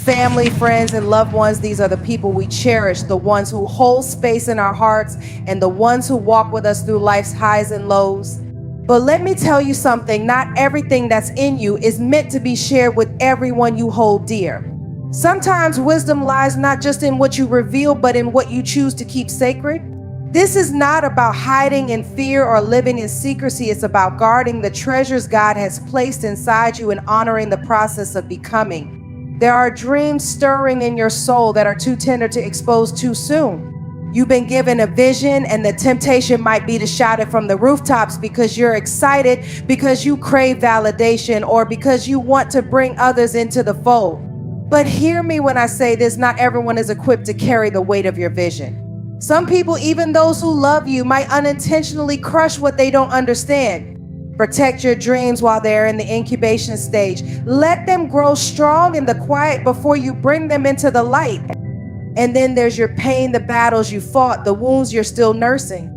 Family, friends, and loved ones, these are the people we cherish, the ones who hold space in our hearts, and the ones who walk with us through life's highs and lows. But let me tell you something, not everything that's in you is meant to be shared with everyone you hold dear. Sometimes wisdom lies not just in what you reveal, but in what you choose to keep sacred. This is not about hiding in fear or living in secrecy. It's about guarding the treasures God has placed inside you and honoring the process of becoming. There are dreams stirring in your soul that are too tender to expose too soon. You've been given a vision, and the temptation might be to shout it from the rooftops because you're excited, because you crave validation, or because you want to bring others into the fold. But hear me when I say this, not everyone is equipped to carry the weight of your vision. Some people, even those who love you, might unintentionally crush what they don't understand. Protect your dreams while they're in the incubation stage. Let them grow strong in the quiet before you bring them into the light. And then there's your pain, the battles you fought, the wounds you're still nursing.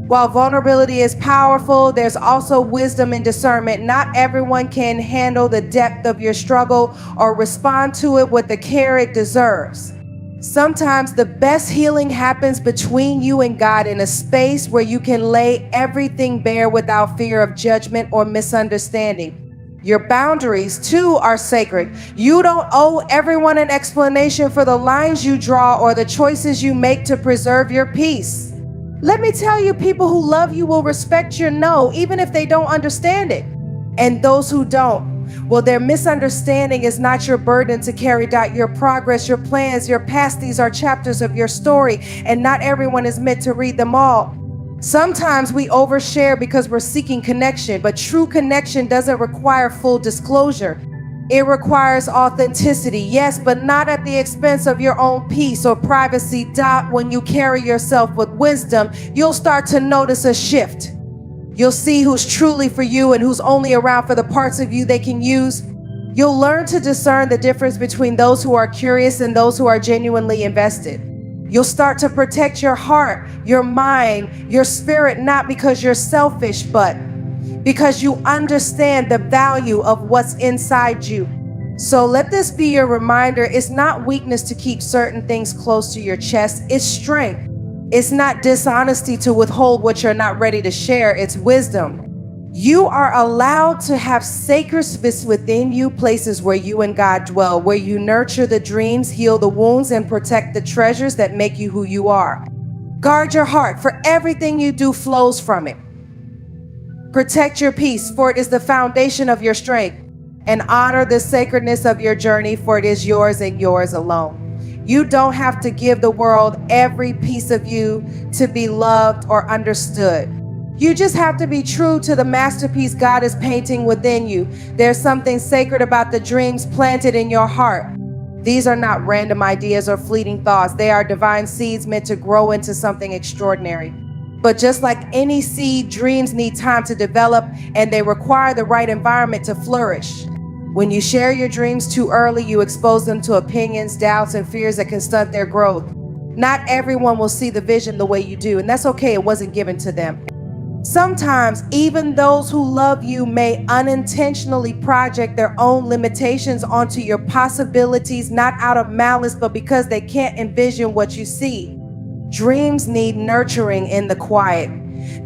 While vulnerability is powerful, there's also wisdom and discernment. Not everyone can handle the depth of your struggle or respond to it with the care it deserves. Sometimes the best healing happens between you and God in a space where you can lay everything bare without fear of judgment or misunderstanding. Your boundaries, too, are sacred. You don't owe everyone an explanation for the lines you draw or the choices you make to preserve your peace. Let me tell you, people who love you will respect your no, even if they don't understand it. And those who don't, well, their misunderstanding is not your burden to carry out your progress, your plans, your past. These are chapters of your story, and not everyone is meant to read them all. Sometimes we overshare because we're seeking connection, but true connection doesn't require full disclosure. It requires authenticity, yes, but not at the expense of your own peace or privacy. When you carry yourself with wisdom, you'll start to notice a shift. You'll see who's truly for you and who's only around for the parts of you they can use. You'll learn to discern the difference between those who are curious and those who are genuinely invested. You'll start to protect your heart, your mind, your spirit, not because you're selfish, but because you understand the value of what's inside you. So let this be your reminder. It's not weakness to keep certain things close to your chest. It's strength. It's not dishonesty to withhold what you're not ready to share. It's wisdom. You are allowed to have sacred space within you, places where you and God dwell, where you nurture the dreams, heal the wounds, and protect the treasures that make you who you are. Guard your heart, for everything you do flows from it. Protect your peace, for it is the foundation of your strength. And honor the sacredness of your journey, for it is yours and yours alone. You don't have to give the world every piece of you to be loved or understood. You just have to be true to the masterpiece God is painting within you. There's something sacred about the dreams planted in your heart. These are not random ideas or fleeting thoughts. They are divine seeds meant to grow into something extraordinary. But just like any seed, dreams need time to develop, and they require the right environment to flourish. When you share your dreams too early, you expose them to opinions, doubts, and fears that can stunt their growth. Not everyone will see the vision the way you do, and that's okay. It wasn't given to them. Sometimes even those who love you may unintentionally project their own limitations onto your possibilities, not out of malice, but because they can't envision what you see. Dreams need nurturing in the quiet.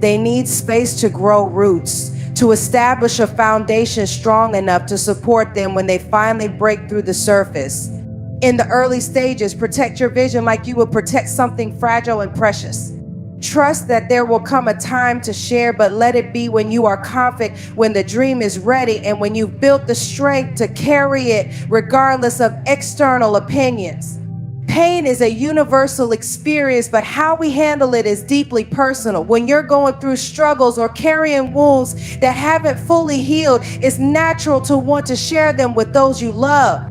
They need space to grow roots, to establish a foundation strong enough to support them when they finally break through the surface. In the early stages, protect your vision like you would protect something fragile and precious. Trust that there will come a time to share, but let it be when you are confident, when the dream is ready, and when you've built the strength to carry it regardless of external opinions. Pain is a universal experience, but how we handle it is deeply personal. When you're going through struggles or carrying wounds that haven't fully healed, it's natural to want to share them with those you love.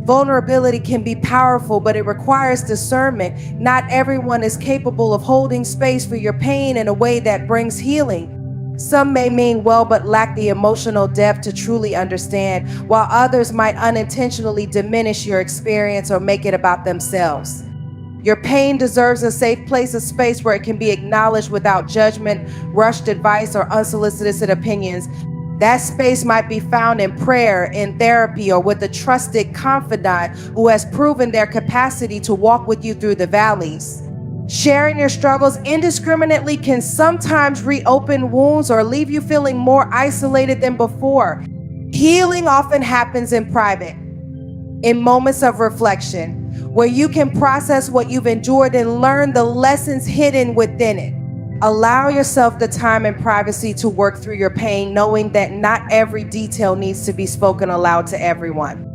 Vulnerability can be powerful, but it requires discernment. Not everyone is capable of holding space for your pain in a way that brings healing. Some may mean well, but lack the emotional depth to truly understand, while others might unintentionally diminish your experience or make it about themselves. Your pain deserves a safe place, a space where it can be acknowledged without judgment, rushed advice, or unsolicited opinions. That space might be found in prayer, in therapy, or with a trusted confidant who has proven their capacity to walk with you through the valleys. Sharing your struggles indiscriminately can sometimes reopen wounds or leave you feeling more isolated than before. Healing often happens in private, in moments of reflection, where you can process what you've endured and learn the lessons hidden within it. Allow yourself the time and privacy to work through your pain, knowing that not every detail needs to be spoken aloud to everyone.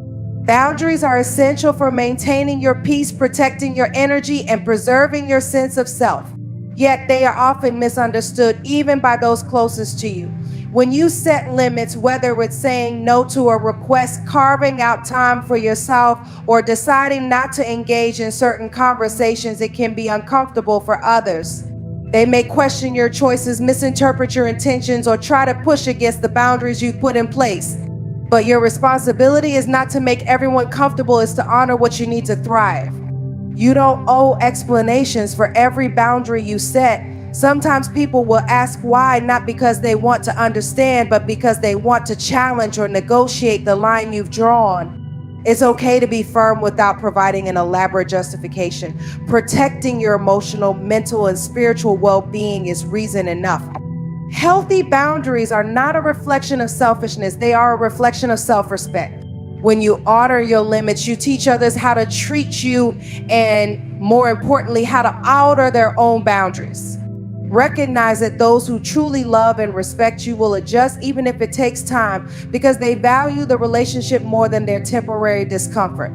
Boundaries are essential for maintaining your peace, protecting your energy, and preserving your sense of self. Yet they are often misunderstood even by those closest to you. When you set limits, whether it's saying no to a request, carving out time for yourself, or deciding not to engage in certain conversations, it can be uncomfortable for others. They may question your choices, misinterpret your intentions, or try to push against the boundaries you put in place. But your responsibility is not to make everyone comfortable, it's to honor what you need to thrive. You don't owe explanations for every boundary you set. Sometimes people will ask why, not because they want to understand, but because they want to challenge or negotiate the line you've drawn. It's okay to be firm without providing an elaborate justification. Protecting your emotional, mental, and spiritual well-being is reason enough. Healthy boundaries are not a reflection of selfishness, they are a reflection of self-respect. When you honor your limits, you teach others how to treat you and, more importantly, how to honor their own boundaries. Recognize that those who truly love and respect you will adjust even if it takes time because they value the relationship more than their temporary discomfort.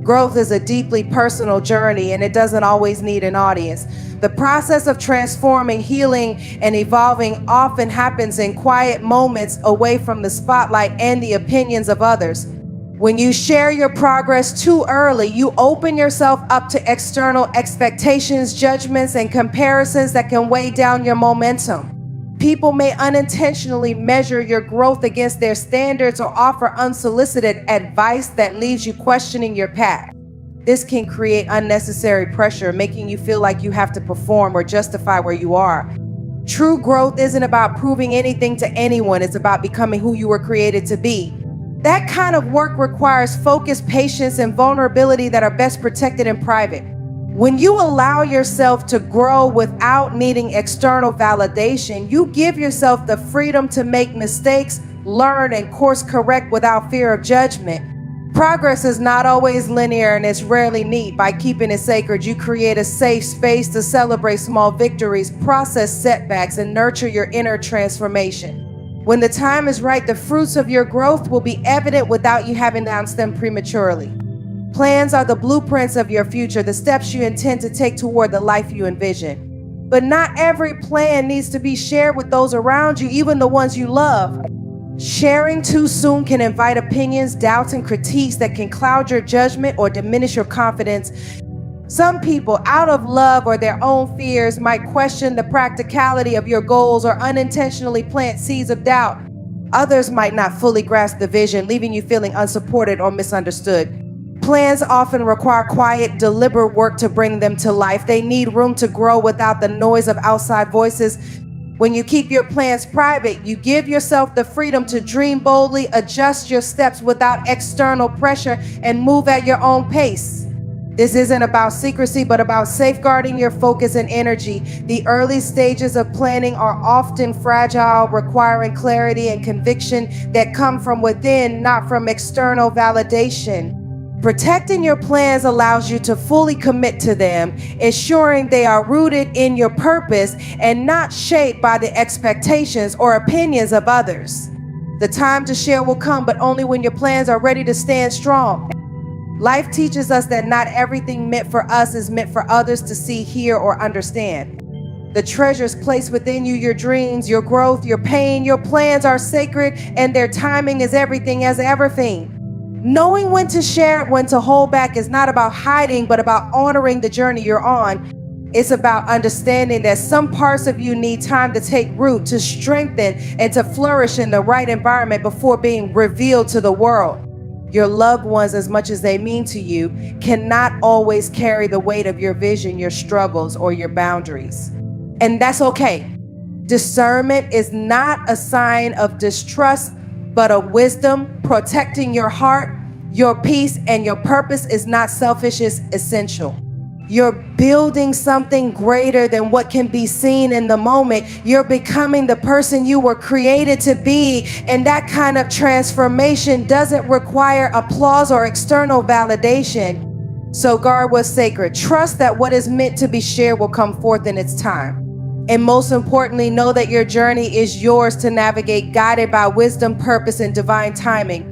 Growth is a deeply personal journey and it doesn't always need an audience. The process of transforming, healing, and evolving often happens in quiet moments away from the spotlight and the opinions of others. When you share your progress too early, you open yourself up to external expectations, judgments, and comparisons that can weigh down your momentum. People may unintentionally measure your growth against their standards or offer unsolicited advice that leaves you questioning your path. This can create unnecessary pressure, making you feel like you have to perform or justify where you are. True growth isn't about proving anything to anyone, it's about becoming who you were created to be. That kind of work requires focus, patience, and vulnerability that are best protected in private. When you allow yourself to grow without needing external validation, you give yourself the freedom to make mistakes, learn, and course correct without fear of judgment. Progress is not always linear and it's rarely neat. By keeping it sacred, you create a safe space to celebrate small victories, process setbacks, and nurture your inner transformation. When the time is right, the fruits of your growth will be evident without you having announced them prematurely. Plans are the blueprints of your future, the steps you intend to take toward the life you envision. But not every plan needs to be shared with those around you, even the ones you love. Sharing too soon can invite opinions, doubts, and critiques that can cloud your judgment or diminish your confidence. Some people, out of love or their own fears, might question the practicality of your goals or unintentionally plant seeds of doubt. Others might not fully grasp the vision, leaving you feeling unsupported or misunderstood. Plans often require quiet, deliberate work to bring them to life. They need room to grow without the noise of outside voices. When you keep your plans private, you give yourself the freedom to dream boldly, adjust your steps without external pressure, and move at your own pace. This isn't about secrecy, but about safeguarding your focus and energy. The early stages of planning are often fragile, requiring clarity and conviction that come from within, not from external validation. Protecting your plans allows you to fully commit to them, ensuring they are rooted in your purpose and not shaped by the expectations or opinions of others. The time to share will come, but only when your plans are ready to stand strong. Life teaches us that not everything meant for us is meant for others to see, hear, or understand. The treasures placed within you, your dreams, your growth, your pain, your plans are sacred, and their timing is everything as everything. Knowing when to share, when to hold back is not about hiding, but about honoring the journey you're on. It's about understanding that some parts of you need time to take root, to strengthen, and to flourish in the right environment before being revealed to the world. Your loved ones, as much as they mean to you, cannot always carry the weight of your vision, your struggles, or your boundaries. And that's okay. Discernment is not a sign of distrust, but of wisdom. Protecting your heart, your peace, and your purpose is not selfish, it's essential. You're building something greater than what can be seen in the moment. You're becoming the person you were created to be. And that kind of transformation doesn't require applause or external validation. So guard what's sacred. Trust that what is meant to be shared will come forth in its time. And most importantly, know that your journey is yours to navigate, guided by wisdom, purpose, and divine timing.